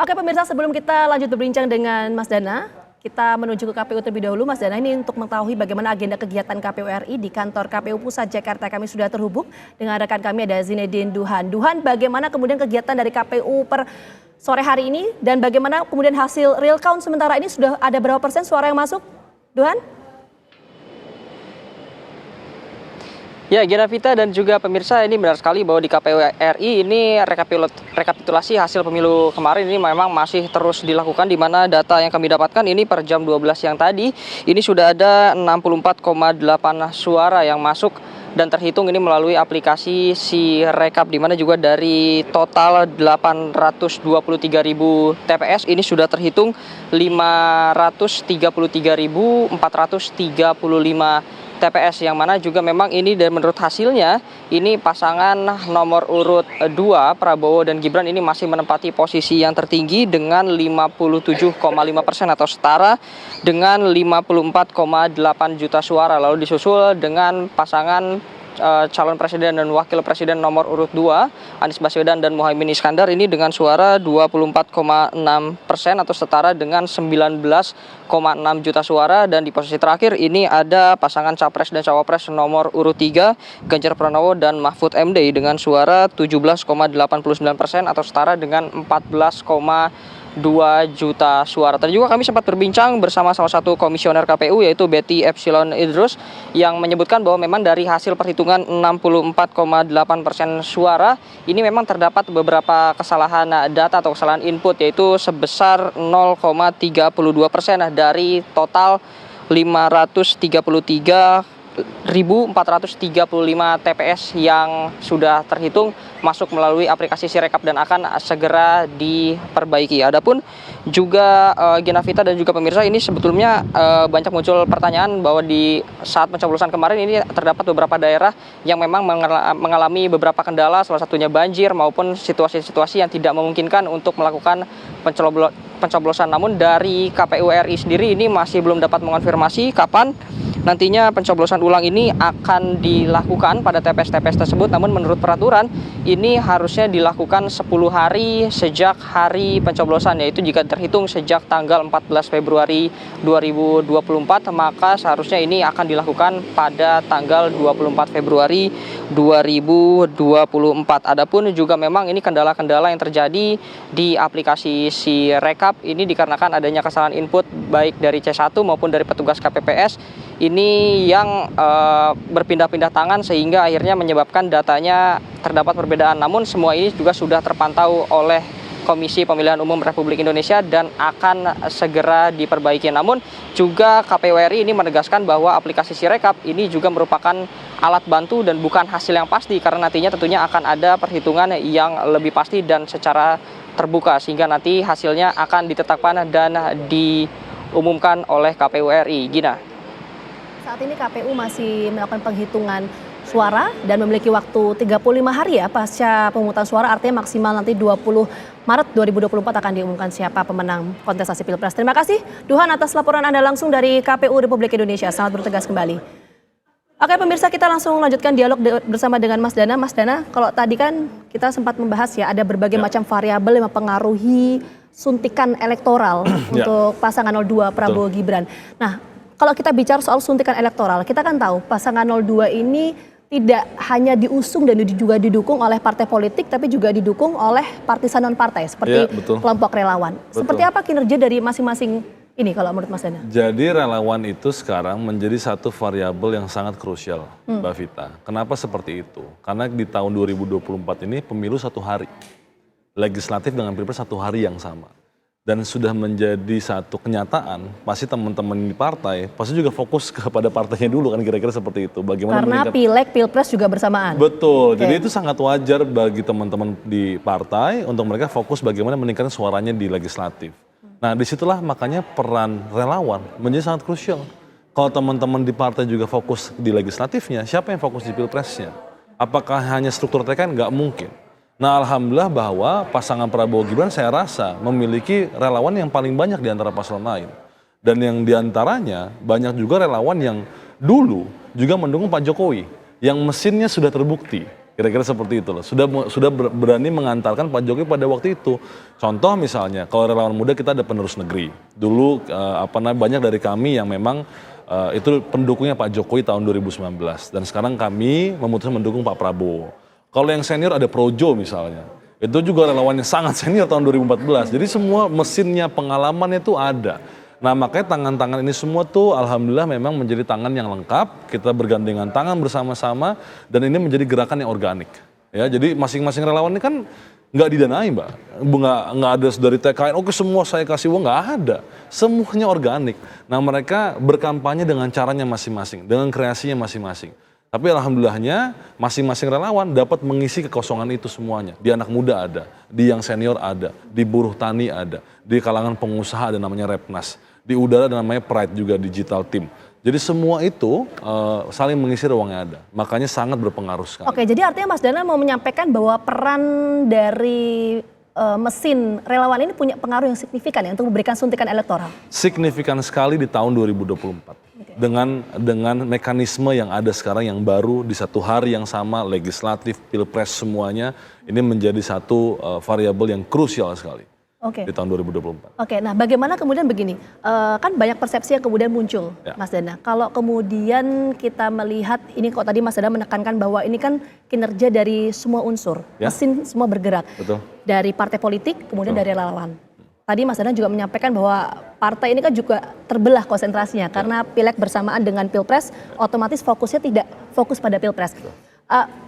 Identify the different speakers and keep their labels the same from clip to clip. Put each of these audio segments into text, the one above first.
Speaker 1: Oke pemirsa, sebelum kita lanjut berbincang dengan Mas Dana, kita menuju ke KPU terlebih dahulu. Mas Dana, ini untuk mengetahui bagaimana agenda kegiatan KPU RI di kantor KPU Pusat Jakarta. Kami sudah terhubung dengan rekan kami, ada Zinedine Duhan. Duhan, bagaimana kemudian kegiatan dari KPU per sore hari ini dan bagaimana kemudian hasil real count sementara ini, sudah ada berapa persen suara yang masuk? Duhan?
Speaker 2: Ya, Gina Vita dan juga pemirsa, ini benar sekali bahwa di KPU RI ini rekapitulasi hasil pemilu kemarin ini memang masih terus dilakukan, di mana data yang kami dapatkan ini per jam 12 yang tadi ini sudah ada 64,8 suara yang masuk dan terhitung ini melalui aplikasi Sirekap, di mana juga dari total 823.000 TPS ini sudah terhitung 533.435 TPS, yang mana juga memang ini dan menurut hasilnya ini pasangan nomor urut 2 Prabowo dan Gibran ini masih menempati posisi yang tertinggi dengan 57,5% atau setara dengan 54,8 juta suara. Lalu disusul dengan pasangan calon presiden dan wakil presiden nomor urut 2 Anies Baswedan dan Muhaimin Iskandar ini dengan suara 24,6% atau setara dengan 19,6 juta suara. Dan di posisi terakhir ini ada pasangan capres dan cawapres nomor urut 3 Ganjar Pranowo dan Mahfud MD dengan suara 17,89% atau setara dengan 14,2 juta suara. Tadi juga kami sempat berbincang bersama salah satu komisioner KPU yaitu Betty Epsilon Idrus yang menyebutkan bahwa memang dari hasil perhitungan 64,8% suara ini memang terdapat beberapa kesalahan data atau kesalahan input, yaitu sebesar 0,32% dari total 533.435 TPS yang sudah terhitung masuk melalui aplikasi Sirekap dan akan segera diperbaiki. Adapun juga Gina Vita dan juga pemirsa, ini sebetulnya banyak muncul pertanyaan bahwa di saat pencoblosan kemarin ini terdapat beberapa daerah yang memang mengalami beberapa kendala, salah satunya banjir maupun situasi-situasi yang tidak memungkinkan untuk melakukan pencoblosan. Namun dari KPU RI sendiri ini masih belum dapat mengonfirmasi kapan nantinya pencoblosan ulang ini akan dilakukan pada TPS-TPS tersebut. Namun menurut peraturan ini harusnya dilakukan 10 hari sejak hari pencoblosan, yaitu jika terhitung sejak tanggal 14 Februari 2024 maka seharusnya ini akan dilakukan pada tanggal 24 Februari 2024. Adapun juga memang ini kendala-kendala yang terjadi di aplikasi Sirekap ini dikarenakan adanya kesalahan input baik dari C1 maupun dari petugas KPPS ini yang berpindah-pindah tangan sehingga akhirnya menyebabkan datanya terdapat perbedaan. Namun semua ini juga sudah terpantau oleh Komisi Pemilihan Umum Republik Indonesia dan akan segera diperbaiki. Namun juga KPU RI ini menegaskan bahwa aplikasi Sirekap ini juga merupakan alat bantu dan bukan hasil yang pasti, karena nantinya tentunya akan ada perhitungan yang lebih pasti dan secara terbuka sehingga nanti hasilnya akan ditetapkan dan diumumkan oleh KPU RI. Gina.
Speaker 1: Saat ini KPU masih melakukan penghitungan suara dan memiliki waktu 35 hari ya pasca pemungutan suara, artinya maksimal nanti 20 Maret 2024 akan diumumkan siapa pemenang kontestasi Pilpres. Terima kasih Duhan atas laporan Anda langsung dari KPU Republik Indonesia. Selamat bertugas kembali. Oke pemirsa, kita langsung lanjutkan dialog bersama dengan Mas Dana. Mas Dana, kalau tadi kan kita sempat membahas ya ada berbagai macam variabel yang mempengaruhi suntikan elektoral untuk pasangan 02 Prabowo Gibran. Nah, kalau kita bicara soal suntikan elektoral, kita kan tahu pasangan 02 ini tidak hanya diusung dan juga didukung oleh partai politik, tapi juga didukung oleh partisan non-partai seperti kelompok relawan. Seperti apa kinerja dari masing-masing ini kalau menurut Mas Dana?
Speaker 3: Jadi relawan itu sekarang menjadi satu variabel yang sangat krusial, Mbak Vita. Kenapa seperti itu? Karena di tahun 2024 ini pemilu satu hari, legislatif dengan pilpres satu hari yang sama. Dan sudah menjadi satu kenyataan, pasti teman-teman di partai pasti juga fokus kepada partainya dulu kan, kira-kira seperti itu. Bagaimana
Speaker 1: karena pileg, pilpres juga bersamaan.
Speaker 3: Betul, jadi itu sangat wajar bagi teman-teman di partai untuk mereka fokus bagaimana meningkatkan suaranya di legislatif. Nah disitulah makanya peran relawan menjadi sangat krusial. Kalau teman-teman di partai juga fokus di legislatifnya, siapa yang fokus di pilpresnya? Apakah hanya struktur TKN? Nggak mungkin. Nah alhamdulillah bahwa pasangan Prabowo Gibran saya rasa memiliki relawan yang paling banyak di antara paslon lain. Dan yang diantaranya banyak juga relawan yang dulu juga mendukung Pak Jokowi. Yang mesinnya sudah terbukti. Kira-kira seperti itu loh. Sudah berani mengantarkan Pak Jokowi pada waktu itu. Contoh misalnya, kalau relawan muda kita ada penerus negeri. Dulu banyak dari kami yang memang itu pendukungnya Pak Jokowi tahun 2019. Dan sekarang kami memutuskan mendukung Pak Prabowo. Kalau yang senior ada Projo misalnya. Itu juga relawan yang sangat senior tahun 2014. Jadi semua mesinnya, pengalamannya itu ada. Nah makanya tangan-tangan ini semua tuh alhamdulillah memang menjadi tangan yang lengkap, kita bergandengan tangan bersama-sama dan ini menjadi gerakan yang organik. Ya, jadi masing-masing relawan ini kan nggak didanai Mbak, nggak ada dari TKN, oke semua saya kasih uang, nggak ada. Semuanya organik. Nah mereka berkampanye dengan caranya masing-masing, dengan kreasinya masing-masing. Tapi alhamdulillahnya masing-masing relawan dapat mengisi kekosongan itu semuanya. Di anak muda ada, di yang senior ada, di buruh tani ada, di kalangan pengusaha ada namanya Repnas, di udara ada namanya Pride juga digital team. Jadi semua itu saling mengisi ruangnya ada. Makanya sangat berpengaruh sekali.
Speaker 1: Oke, jadi artinya Mas Dana mau menyampaikan bahwa peran dari mesin relawan ini punya pengaruh yang signifikan ya untuk memberikan suntikan elektoral.
Speaker 3: Signifikan sekali di tahun 2024. Dengan mekanisme yang ada sekarang yang baru di satu hari yang sama, legislatif, pilpres semuanya, ini menjadi satu variabel yang krusial sekali di tahun 2024.
Speaker 1: Oke, nah bagaimana kemudian begini, kan banyak persepsi yang kemudian muncul, Mas Dana. Kalau kemudian kita melihat, ini kok tadi Mas Dana menekankan bahwa ini kan kinerja dari semua unsur, mesin semua bergerak.
Speaker 3: Betul.
Speaker 1: Dari partai politik, kemudian dari relawan. Tadi Mas Dana juga menyampaikan bahwa partai ini kan juga terbelah konsentrasinya karena pileg bersamaan dengan pilpres, otomatis fokusnya tidak fokus pada pilpres.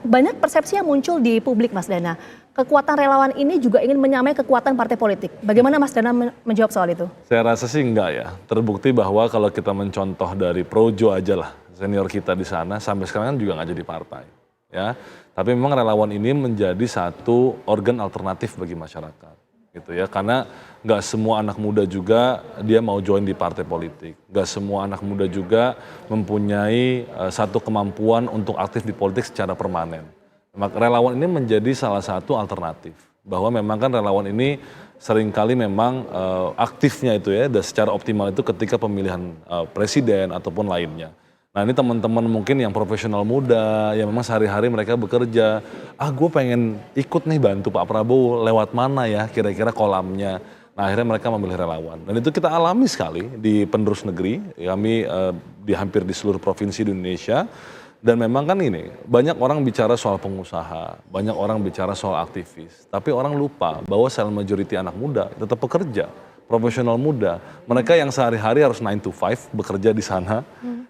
Speaker 1: Banyak persepsi yang muncul di publik Mas Dana. Kekuatan relawan ini juga ingin menyamai kekuatan partai politik. Bagaimana Mas Dana menjawab soal itu?
Speaker 3: Saya rasa sih enggak ya. Terbukti bahwa kalau kita mencontoh dari Projo aja lah, senior kita di sana sampai sekarang kan juga nggak jadi partai. Ya, tapi memang relawan ini menjadi satu organ alternatif bagi masyarakat. Gitu ya, karena nggak semua anak muda juga dia mau join di partai politik, nggak semua anak muda juga mempunyai satu kemampuan untuk aktif di politik secara permanen. Maka relawan ini menjadi salah satu alternatif, bahwa memang kan relawan ini seringkali memang aktifnya itu ya, dan secara optimal itu ketika pemilihan presiden ataupun lainnya. Nah ini teman-teman mungkin yang profesional muda, yang memang sehari-hari mereka bekerja, gue pengen ikut nih bantu Pak Prabowo, lewat mana ya kira-kira kolamnya. Nah akhirnya mereka memilih relawan. Dan itu kita alami sekali di penerus negeri, kami hampir di seluruh provinsi di Indonesia. Dan memang kan ini, banyak orang bicara soal pengusaha, banyak orang bicara soal aktivis. Tapi orang lupa bahwa silent majority anak muda tetap bekerja. Profesional muda, mereka yang sehari-hari harus 9 to 5 bekerja di sana,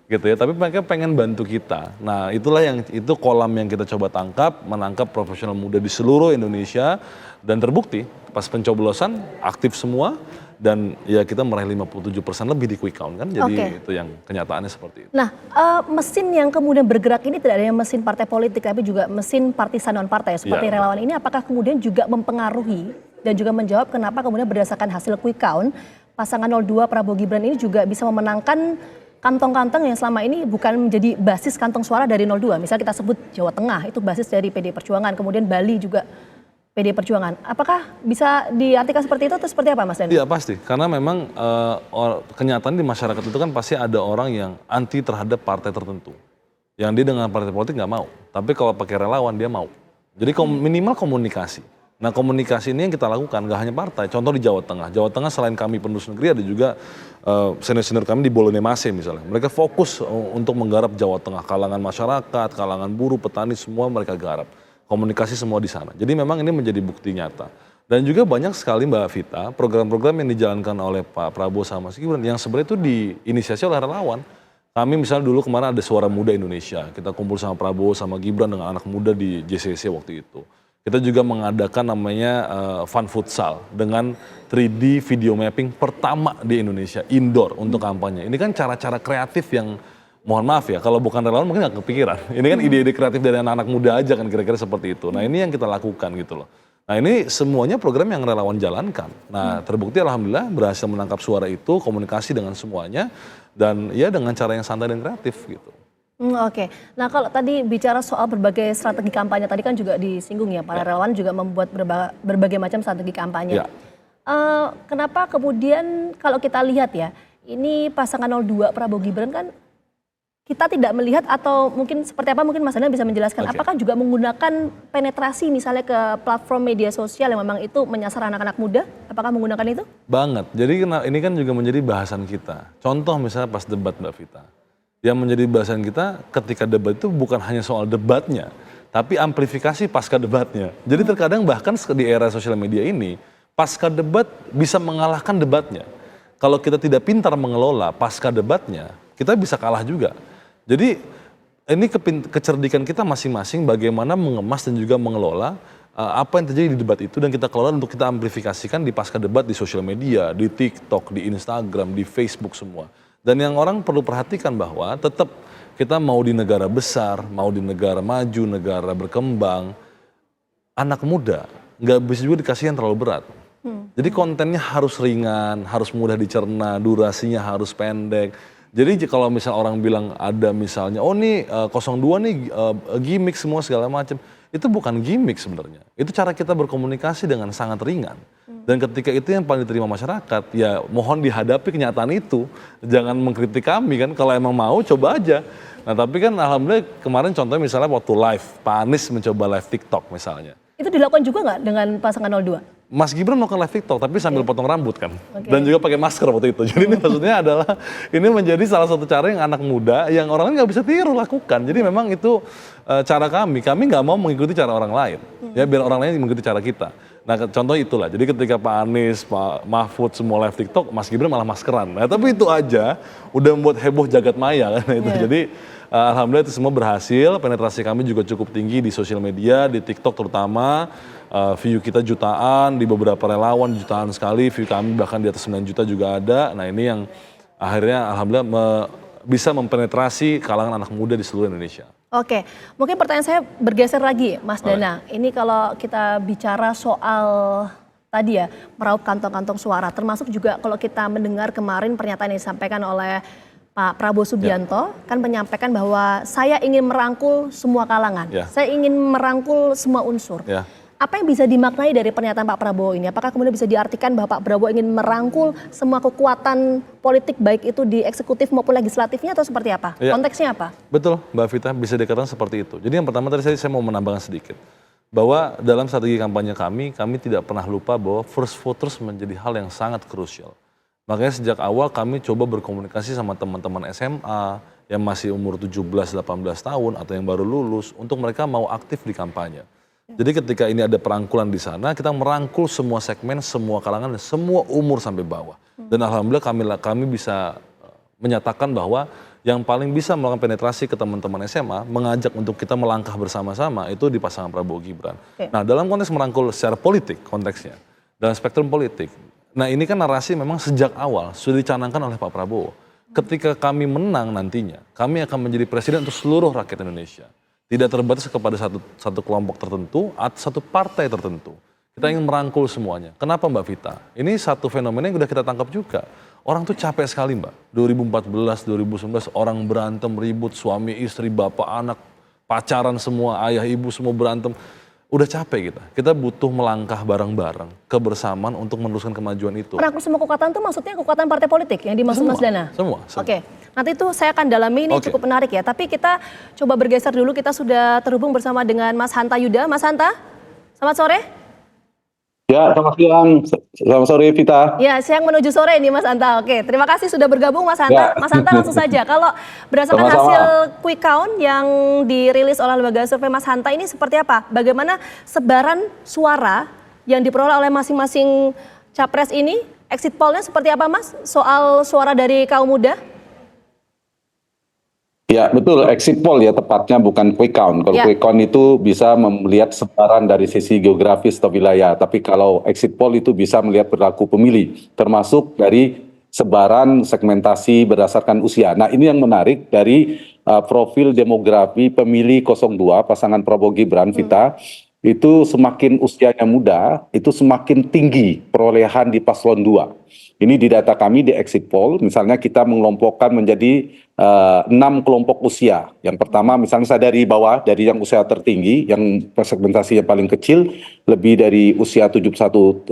Speaker 3: gitu ya. Tapi mereka pengen bantu kita. Nah, itu kolam yang kita coba tangkap, menangkap profesional muda di seluruh Indonesia dan terbukti pas pencoblosan aktif semua dan ya kita meraih 57% lebih di quick count kan. Jadi itu yang kenyataannya seperti itu.
Speaker 1: Nah, mesin yang kemudian bergerak ini tidak hanya mesin partai politik tapi juga mesin partisan non partai seperti relawan ini, apakah kemudian juga mempengaruhi dan juga menjawab kenapa kemudian berdasarkan hasil quick count pasangan 02 Prabowo Gibran ini juga bisa memenangkan kantong-kantong yang selama ini bukan menjadi basis kantong suara dari 02. Misal kita sebut Jawa Tengah itu basis dari PD Perjuangan, kemudian Bali juga PD Perjuangan. Apakah bisa diartikan seperti itu atau seperti apa Mas Dani?
Speaker 3: Iya pasti, karena memang kenyataan di masyarakat itu kan pasti ada orang yang anti terhadap partai tertentu. Yang dia dengan partai politik nggak mau, tapi kalau pakai relawan dia mau. Jadi minimal komunikasi. Nah komunikasi ini yang kita lakukan, gak hanya partai. Contoh di Jawa Tengah. Jawa Tengah selain kami penerus negeri ada juga senior-senior kami di Bolonemase misalnya. Mereka fokus untuk menggarap Jawa Tengah. Kalangan masyarakat, kalangan buruh, petani semua mereka garap. Komunikasi semua di sana. Jadi memang ini menjadi bukti nyata. Dan juga banyak sekali Mbak Vita, program-program yang dijalankan oleh Pak Prabowo sama Mas Gibran yang sebenarnya itu diinisiasi oleh relawan. Kami misalnya dulu kemarin ada Suara Muda Indonesia. Kita kumpul sama Prabowo sama Gibran dengan anak muda di JCC waktu itu. Kita juga mengadakan namanya Fun Futsal dengan 3D video mapping pertama di Indonesia, indoor untuk kampanye. Ini kan cara-cara kreatif yang mohon maaf ya, kalau bukan relawan mungkin nggak kepikiran. Ini kan ide-ide kreatif dari anak-anak muda aja kan kira-kira seperti itu. Nah ini yang kita lakukan gitu loh. Nah ini semuanya program yang relawan jalankan. Nah terbukti alhamdulillah berhasil menangkap suara itu, komunikasi dengan semuanya, dan ya dengan cara yang santai dan kreatif gitu.
Speaker 1: Oke. Nah kalau tadi bicara soal berbagai strategi kampanye, tadi kan juga disinggung ya, para relawan juga membuat berbagai macam strategi kampanye. Kenapa kemudian kalau kita lihat ya, ini pasangan 02 Prabowo Gibran kan kita tidak melihat atau mungkin seperti apa, mungkin Mas Dana bisa menjelaskan,
Speaker 3: Oke.
Speaker 1: apakah juga menggunakan penetrasi misalnya ke platform media sosial yang memang itu menyasar anak-anak muda? Apakah menggunakan itu?
Speaker 3: Banget. Jadi ini kan juga menjadi bahasan kita. Contoh misalnya pas debat Mbak Vita. Yang menjadi bahasan kita ketika debat itu bukan hanya soal debatnya, tapi amplifikasi pasca debatnya. Jadi terkadang bahkan di era sosial media ini, pasca debat bisa mengalahkan debatnya. Kalau kita tidak pintar mengelola pasca debatnya, kita bisa kalah juga. Jadi ini kecerdikan kita masing-masing bagaimana mengemas dan juga mengelola apa yang terjadi di debat itu dan kita kelola untuk kita amplifikasikan di pasca debat di sosial media, di TikTok, di Instagram, di Facebook semua. Dan yang orang perlu perhatikan bahwa tetap kita mau di negara besar, mau di negara maju, negara berkembang, anak muda nggak bisa juga dikasih yang terlalu berat. Jadi kontennya harus ringan, harus mudah dicerna, durasinya harus pendek. Jadi kalau misal orang bilang ada misalnya, oh nih 02 nih gimmick semua segala macam, itu bukan gimmick sebenarnya. Itu cara kita berkomunikasi dengan sangat ringan. Dan ketika itu yang paling diterima masyarakat, ya mohon dihadapi kenyataan itu. Jangan mengkritik kami kan, kalau emang mau coba aja. Nah tapi kan alhamdulillah kemarin contohnya misalnya waktu live, Pak Anies mencoba live TikTok misalnya.
Speaker 1: Itu dilakukan juga nggak dengan pasangan 02?
Speaker 3: Mas Gibran melakukan live TikTok tapi sambil potong rambut kan, dan juga pakai masker waktu itu. Jadi ini maksudnya adalah ini menjadi salah satu cara yang anak muda yang orang lain nggak bisa tiru lakukan. Jadi memang itu cara kami nggak mau mengikuti cara orang lain, ya biar orang lain mengikuti cara kita. Nah contoh itulah. Jadi ketika Pak Anies, Pak Mahfud semua live TikTok, Mas Gibran malah maskeran. Nah tapi itu aja udah membuat heboh jagat maya kan itu. Jadi alhamdulillah itu semua berhasil. Penetrasi kami juga cukup tinggi di sosial media, di TikTok terutama. View kita jutaan, di beberapa relawan jutaan sekali, view kami bahkan di atas 9 juta juga ada. Nah ini yang akhirnya alhamdulillah bisa mempenetrasi kalangan anak muda di seluruh Indonesia.
Speaker 1: Oke, mungkin pertanyaan saya bergeser lagi Mas Dana. Ini kalau kita bicara soal tadi ya, meraup kantong-kantong suara, termasuk juga kalau kita mendengar kemarin pernyataan yang disampaikan oleh Pak Prabowo Subianto, kan menyampaikan bahwa saya ingin merangkul semua kalangan, saya ingin merangkul semua unsur. Apa yang bisa dimaknai dari pernyataan Pak Prabowo ini? Apakah kemudian bisa diartikan bahwa Pak Prabowo ingin merangkul semua kekuatan politik baik itu di eksekutif maupun legislatifnya atau seperti apa? Konteksnya apa?
Speaker 3: Betul Mbak Vita, bisa dikatakan seperti itu. Jadi yang pertama tadi saya mau menambahkan sedikit. Bahwa dalam strategi kampanye kami tidak pernah lupa bahwa first voters menjadi hal yang sangat krusial. Makanya sejak awal kami coba berkomunikasi sama teman-teman SMA yang masih umur 17-18 tahun atau yang baru lulus untuk mereka mau aktif di kampanye. Jadi ketika ini ada perangkulan di sana, kita merangkul semua segmen, semua kalangan, dan semua umur sampai bawah. Dan alhamdulillah kami bisa menyatakan bahwa yang paling bisa melakukan penetrasi ke teman-teman SMA, mengajak untuk kita melangkah bersama-sama, itu di pasangan Prabowo Gibran. Nah dalam konteks merangkul secara politik konteksnya, dalam spektrum politik. Nah ini kan narasi memang sejak awal sudah dicanangkan oleh Pak Prabowo. Ketika kami menang nantinya, kami akan menjadi presiden untuk seluruh rakyat Indonesia. Tidak terbatas kepada satu kelompok tertentu atau satu partai tertentu. Kita ingin merangkul semuanya. Kenapa Mbak Vita? Ini satu fenomena yang sudah kita tangkap juga. Orang tuh capek sekali Mbak. 2014, 2019 orang berantem, ribut, suami, istri, bapak, anak, pacaran semua, ayah, ibu semua berantem. Udah capek kita. Kita butuh melangkah bareng-bareng, kebersamaan untuk meneruskan kemajuan itu.
Speaker 1: Merangkul semua kekuatan itu maksudnya kekuatan partai politik yang dimaksud Mas Dana?
Speaker 3: Semua.
Speaker 1: Oke, nanti itu saya akan dalami, ini cukup menarik ya. Tapi kita coba bergeser dulu, kita sudah terhubung bersama dengan Mas Hanta Yuda. Mas Hanta, selamat sore.
Speaker 4: Ya, selamat siang. Selamat sore, Vita.
Speaker 1: Ya, siang menuju sore ini Mas Hanta. Oke, terima kasih sudah bergabung Mas Hanta. Mas Hanta langsung saja, kalau berdasarkan hasil quick count yang dirilis oleh lembaga survei Mas Hanta ini seperti apa? Bagaimana sebaran suara yang diperoleh oleh masing-masing capres ini? Exit poll-nya seperti apa Mas? Soal suara dari kaum muda?
Speaker 4: Ya, betul. Exit poll ya tepatnya, bukan quick count. Kalau quick count itu bisa melihat sebaran dari sisi geografis atau wilayah. Tapi kalau exit poll itu bisa melihat perilaku pemilih, termasuk dari sebaran segmentasi berdasarkan usia. Nah, ini yang menarik dari profil demografi pemilih 02 pasangan Prabowo Gibran, Vita. Itu semakin usianya muda, itu semakin tinggi perolehan di paslon 2. Ini di data kami di exit poll, misalnya kita mengelompokkan menjadi 6 kelompok usia. Yang pertama misalnya saya dari bawah, dari yang usia tertinggi, yang segmentasi yang paling kecil, lebih dari usia 71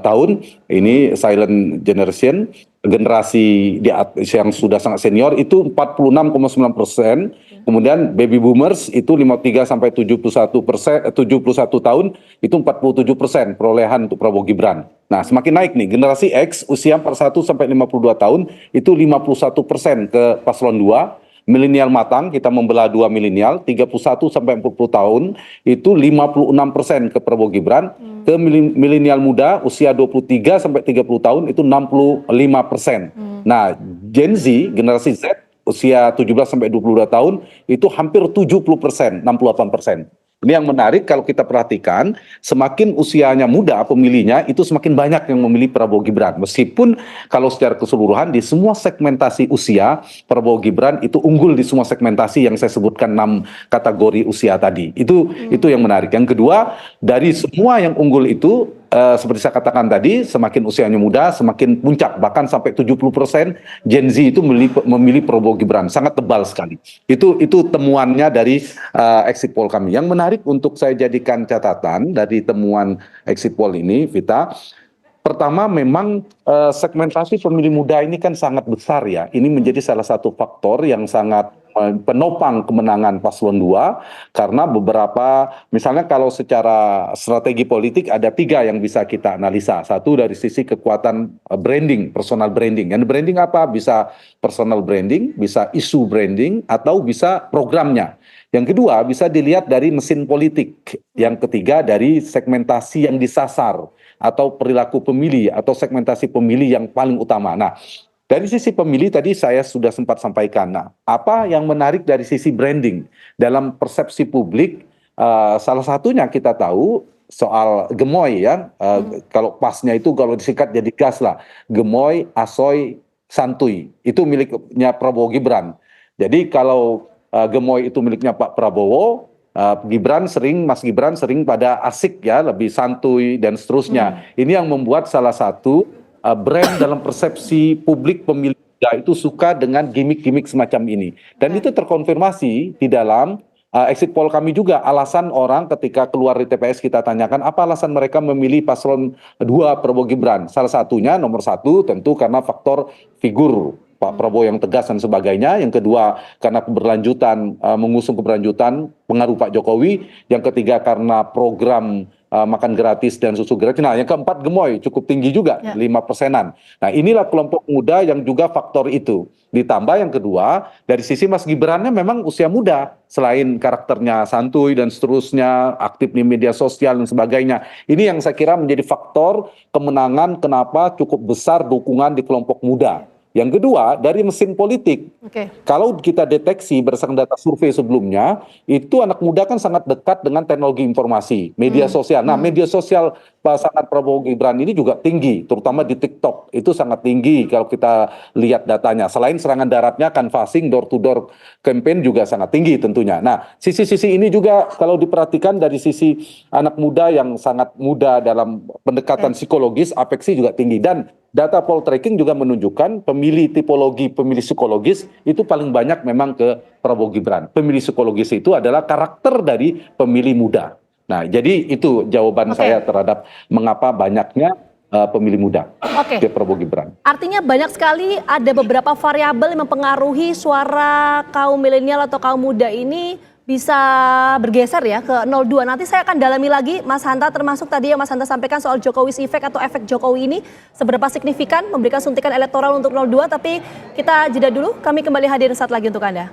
Speaker 4: tahun, ini silent generation. generasi yang sudah sangat senior itu 46,9%, kemudian baby boomers itu 53 sampai 71%, 71 tahun itu 47% perolehan untuk Prabowo Gibran. Nah, semakin naik nih generasi X usia 41 sampai 52 tahun itu 51% ke paslon 2. Milenial matang, kita membelah 2 milenial, 31 sampai 40 tahun, itu 56% ke Prabowo Gibran. Ke milenial muda, usia 23 sampai 30 tahun, itu 65%. Nah, Gen Z, generasi Z, usia 17 sampai 22 tahun, itu hampir 70%, 68%. Ini yang menarik kalau kita perhatikan, semakin usianya muda pemilihnya itu semakin banyak yang memilih Prabowo Gibran. Meskipun kalau secara keseluruhan di semua segmentasi usia, Prabowo Gibran itu unggul di semua segmentasi yang saya sebutkan 6 kategori usia tadi. Itu yang menarik. Yang kedua, dari semua yang unggul itu, seperti saya katakan tadi, semakin usianya muda, semakin puncak, bahkan sampai 70% Gen Z itu memilih Prabowo Gibran, sangat tebal sekali. Itu temuannya dari exit poll kami. Yang menarik untuk saya jadikan catatan dari temuan exit poll ini, Vita, pertama memang segmentasi pemilih muda ini kan sangat besar ya. Ini menjadi salah satu faktor yang sangat penopang kemenangan paslon 2 karena beberapa, misalnya kalau secara strategi politik ada 3 yang bisa kita analisa. Satu dari sisi kekuatan branding, personal branding. Yang branding apa? Bisa personal branding, bisa isu branding, atau bisa programnya. Yang kedua bisa dilihat dari mesin politik. Yang ketiga dari segmentasi yang disasar atau perilaku pemilih atau segmentasi pemilih yang paling utama. Nah, dari sisi pemilih tadi saya sudah sempat sampaikan. Nah, apa yang menarik dari sisi branding dalam persepsi publik? Salah satunya kita tahu soal gemoy ya. Kalau pasnya itu kalau disingkat jadi gas lah. Gemoy, asoy, santuy. Itu miliknya Prabowo Gibran. Jadi kalau gemoy itu miliknya Pak Prabowo, Mas Gibran sering pada asik ya, lebih santuy dan seterusnya. Ini yang membuat salah satu brand dalam persepsi publik pemilih muda itu suka dengan gimmick-gimmick semacam ini. Dan itu terkonfirmasi di dalam exit poll kami juga. Alasan orang ketika keluar di TPS kita tanyakan apa alasan mereka memilih paslon 2 Prabowo Gibran. Salah satunya nomor 1 tentu karena faktor figur Pak Prabowo yang tegas dan sebagainya. Yang kedua karena keberlanjutan, mengusung keberlanjutan pengaruh Pak Jokowi. Yang ketiga karena program makan gratis dan susu gratis. Nah, yang keempat gemoy cukup tinggi juga, 5%-an. Nah, inilah kelompok muda yang juga faktor itu. Ditambah yang kedua, dari sisi Mas Gibrannya memang usia muda. Selain karakternya santuy dan seterusnya, aktif di media sosial dan sebagainya. Ini yang saya kira menjadi faktor kemenangan kenapa cukup besar dukungan di kelompok muda. Yang kedua, dari mesin politik. Kalau kita deteksi berdasarkan data survei sebelumnya, itu anak muda kan sangat dekat dengan teknologi informasi, media sosial. Nah, media sosial pasangan Prabowo Gibran ini juga tinggi, terutama di TikTok. Itu sangat tinggi kalau kita lihat datanya. Selain serangan daratnya, canvassing, door-to-door campaign juga sangat tinggi tentunya. Nah, sisi-sisi ini juga kalau diperhatikan dari sisi anak muda yang sangat muda dalam pendekatan psikologis, afeksi juga tinggi. Dan data poll tracking juga menunjukkan pemilih tipologi, pemilih psikologis itu paling banyak memang ke Prabowo Gibran. Pemilih psikologis itu adalah karakter dari pemilih muda. Nah, jadi itu jawaban saya terhadap mengapa banyaknya pemilih muda ke Prabowo Gibran.
Speaker 1: Artinya banyak sekali ada beberapa variabel yang mempengaruhi suara kaum milenial atau kaum muda ini bisa bergeser ya ke 02. Nanti saya akan dalami lagi Mas Hanta, termasuk tadi yang Mas Hanta sampaikan soal Jokowi's effect atau efek Jokowi ini seberapa signifikan memberikan suntikan elektoral untuk 02. Tapi kita jeda dulu, kami kembali hadir saat lagi untuk Anda.